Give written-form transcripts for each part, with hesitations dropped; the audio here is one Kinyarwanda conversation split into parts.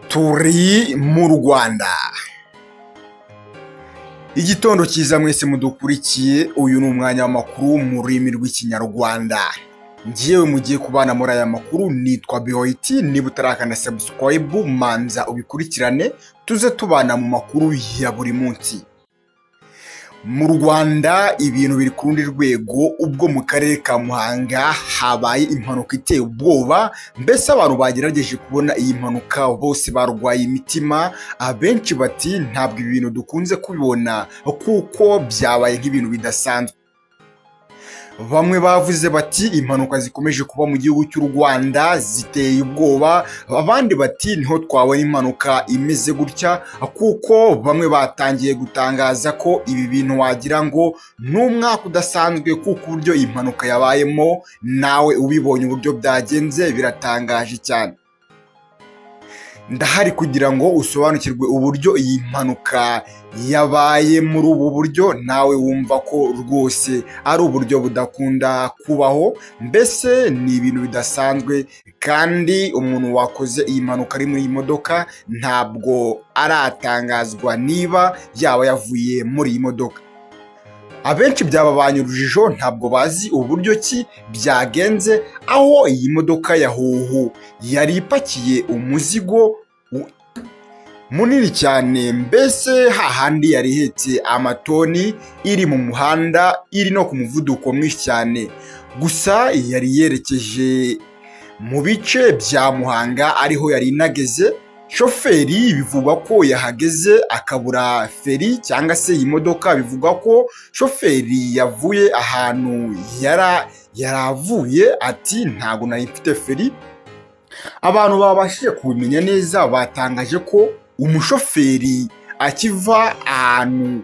turi mu Rwanda. Igitondo cyiza mwese mudukurikiye, uyu ni umwanya w'amakuru mu rurimi rw'ikinyarwanda. Njyewe mugiye kubana muri aya makuru nitwa Bihoyiti. Niba utarakanda subscribe manza ubikurikirane, tuze tubana mu makuru ya buri munsi. Mu Rwanda ibintu biri ku rundi rwego, ubwo mu karere ka Muhanga habaye impanuka iteye ubwoba. Mbese abantu bagerageje kubona iyi mpanuka bose barwaye imitima. Abenshi bati ntabwo ibi bintu dukunze kubibona kuko byabaye nk'ibintu bidasanzwe. Bamwe bavuze bati impanuka zikomeje kuba mu gihugu cy'u Rwanda ziteye ubwoba, abandi bati niho twabona impanuka imeze gutya, kuko bamwe batangiye gutangaza ko ibi bintu wagira ngo ni umwaka udasanzwe, kuko uburyo iyi mpanuka yabayemo nawe ubibonye uburyo byagenze biratangaje cyane. Ndahari kugira ngo usobanukirwe uburyo iyi mpanuka yabaye muri ubu buryo, nawe wumva ko rwose ari uburyo budakunda kubaho. Mbese ni ibintu bidasanzwe, kandi umuntu wakoze iyi mpanuka ari muri iyi modoka ntabwo aratangazwa niba yaba yavuye muri iyi modoka. Abenshi byababanye urujijo, ntabwo bazi uburyo ki byagenze, aho iyi modoka ya Hoho yari ipakiye umuzigo munini cyane. Mbese hahandi yari ihetse amatoni, iri mu muhanda, iri no ku muvuduko mwinshi cyane. Gusa yari yerekeje mu bice bya Muhanga, ariho yari inageze. Shoferi bivugwa ko yahageze akabura feri, cyangwa se iyi modoka bivugwa ko shoferi yavuye ahantu yaravuye, ati ntabwo nari mfite feri. Abantu babashije kubimenya neza batangaje ko umushoferi akiva ahantu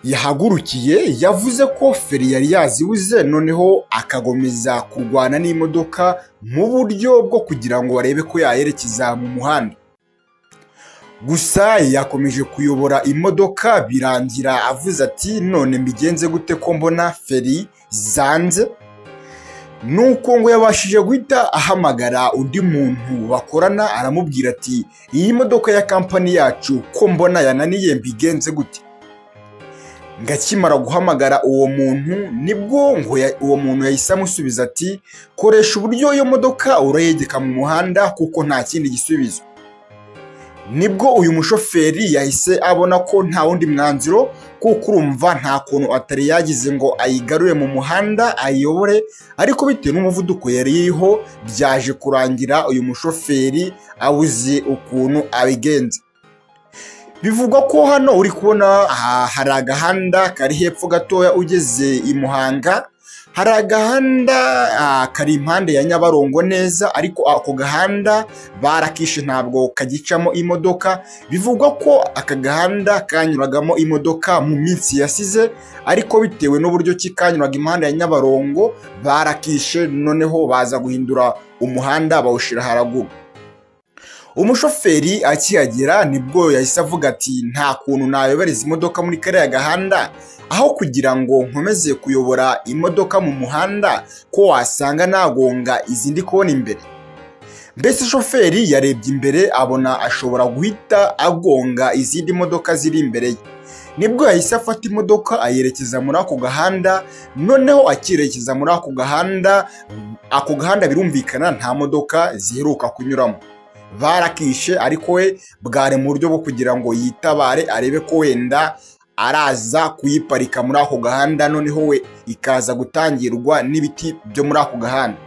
yahagurukiye yavuze ko feri yari yazibuze, noneho akagomeza kurwana n'imodoka mu buryo bwo kugira ngo barebe ko yayerekeza mu muhanda. Gusa yakomeje kuyobora imodoka birangira avuze ati none mbigenze gute ko mbona feri zanze. Nuko ngo yabashije guhita ahamagara undi muntu bakorana, aramubwira ati iyi modoka ya kampani yacu ko mbona yananiye, mbigenze gute. Ngakimara guhamagara uwo muntu, nibwo ngo uwo muntu yahise amusubiza ati koresha uburyo iyo modoka urayegeka mu muhanda kuko nta kindi gisubizo. Nibwo uyu mushoferi yahise abona ko nta wundi mwanzuro, kuko urumva nta kuntu atari yagize ngo ayigarure mu muhanda ayiyobore, ariko bitewe n'umuvuduko yari iriho byaje kurangira uyu mushoferi abuze ukuntu abigenza. Bivugwa ko hano uri kubona hari agahanda kari hepfo gatoya ugeze i Muhanga, hari agahanda kari impande ya Nyabarongo neza, ariko ako gahanda barakishe ntabwo kagicamo imodoka. Bivugwa ko aka gahanda kanyuragamo imodoka mu minsi yasize, ariko bitewe n'uburyo kikanyuraga impande ya Nyabarongo barakishe, noneho baza guhindura umuhanda bawushira haraguru. Umushoferi akihagera nibwo yahise avuga ati nta kuntu nayobereza imodoka muri kariya gahanda, aho kugira ngo nkomeze kuyobora imodoka mu muhanda ko wasanga nagonga izindi kubona imbere. Mbese shoferi yarebye imbere abona ashobora guhita agonga izindi modoka ziri imbere ye. Nibwo yahise afata imodoka ayerekeza muri ako gahanda, noneho akirekeza muri ako gahanda birumvikana nta modoka ziheruka kunyuramo. Barakishe, ariko we bwari mu buryo bwo kugira ngo yitabare arebe ko wenda araza kuyiparika muri ako gahanda, noneho we ikaza gutangirwa n'ibiti byo muri ako gahanda.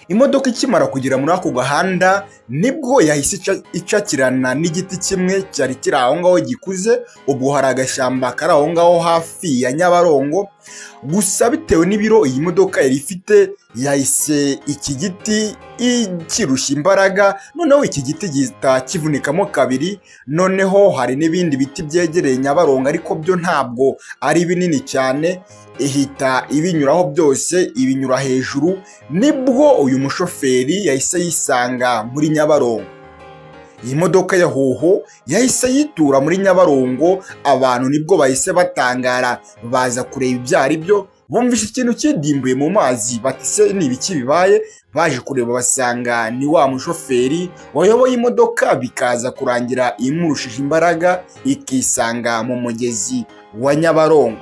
Imodoka ikimara kugera muri ako gahanda nibwo yahise icakirana n'igiti kimwe cyari kiri aho ngaho gikuze. Ubwo hari agashyamba kari aho ngaho hafi ya Nyabarongo. Gusa bitewe n'ibiro iyi modoka yari ifite, yahise iki giti ikirusha imbaraga, noneho iki giti gihita kivunikamo kabiri. Noneho hari n'ibindi biti byegereye Nyabarongo, ariko byo ntabwo ari binini cyane, ihita ibinyuraho byose, ibinyura hejuru. Nibwo uyu mushoferi yahise yisanga muri Nyabarongo. Iyi modoka ya Hoho yahise yitura muri Nyabarongo. Abantu nibwo bahise batangara baza kureba ibyo ari byo, bumvise ikintu kidimbuye mu mazi bati se ni ibiki bibaye, baje kureba basanga ni wa mushoferi wayoboye imodoka bikaza kurangira imurushije imbaraga ikisanga mu mugezi wa Nyabarongo.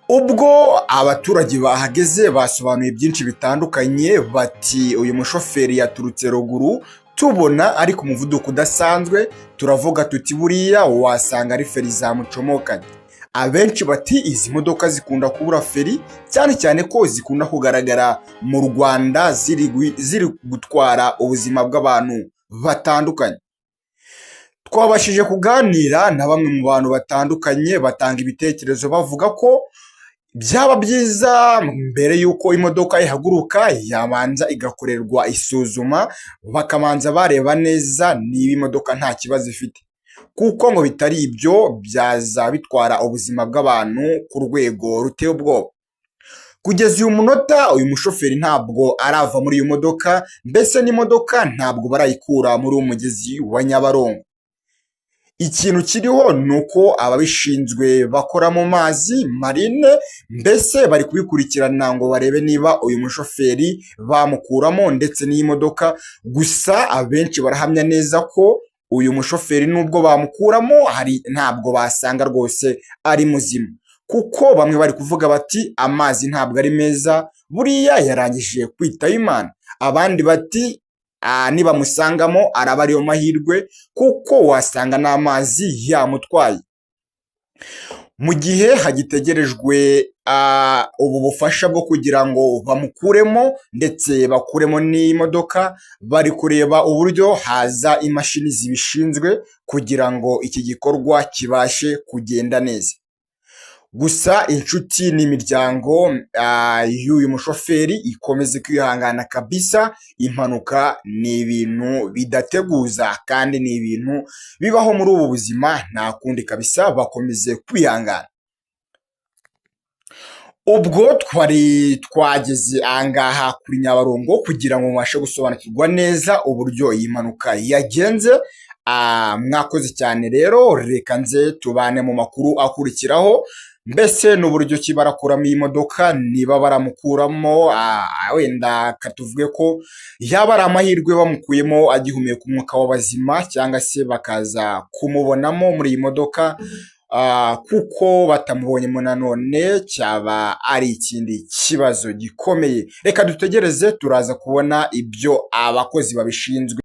Ubwo abaturage bahageze basobanuye byinshi bitandukanye bati uyu mushoferi yaturutse ruguru tubona ari ku muvuduko udasanzwe, turavuga tuti buriya wasanga ari feri zamucomokanye. Abenshi bati izi modoka zikunda kubura feri cyane cyane ko zikunda kugaragara mu Rwanda ziri gutwara ubuzima bw'abantu batandukanye. Twabashije kuganira na bamwe mu bantu batandukanye batanga ibitekerezo bavuga ko byaba byiza mbere y'uko imodoka ihaguruka yabanza igakorerwa isuzuma, bakamanza bareba neza niba imodoka nta kibazo ifite, kuko ngo bitari ibyo byaza bitwara ubuzima bw'abantu ku rwego ruteye ubwoba. Kugeza uyu munota uyu mushoferi ntabwo arava muri iyo modoka, mbese n'imodoka ntabwo barayikura muri uwo mugezi wa Nyabarongo. Ikintu kiriho ni uko ababishinzwe bakora mu mazi marine mbese bari kubikurikirana ngo barebe niba uyu mushoferi bamukuramo ndetse n'iyi modoka. Gusa abenshi barahamya neza ko uyu mushoferi nubwo bamukuramo ntabwo basanga rwose ari muzima, kuko bamwe bari kuvuga bati amazi ntabwo ari meza, buriya yarangije kwitaba Imana. Abandi bati nibamusangamo araba ariyo mahirwe kuko wasanga n'amazi yamutwaye. Mu gihe hagitegerejwe ubu bufasha bwo kugira ngo bamukuremo ndetse bakuremo n'imodoka, bari kureba uburyo haza imashini zibishinzwe kugira ngo iki gikorwa kibashe kugenda neza. Gusa inshuti n'imiryango y'uyu mushoferi ikomeze kwihangana kabisa, impanuka ni ibintu bidateguza kandi ni ibintu bibaho muri ubu buzima, nta kundi kabisa, bakomeze kwihangana. Ubwo twari twageze ahangaha kuri Nyabarongo kugira ngo mubashe gusobanukirwa neza uburyo iyi mpanuka yagenze. Mwakoze cyane rero, reka nze tubane mu makuru akurikiraho, mbese n'uburyo ki barakuramo iyi modoka, niba baramukuramo wenda katuvuge ko yaba ari amahirwe bamukuyemo agihumeka umwuka w'abazima, cyangwa se bakaza kumubonamo muri iyi modoka, kuko batamubonyemo nanone cyaba ari ikindi kibazo gikomeye. Reka dutegereze, turaza kubona ibyo abakozi babishinzwe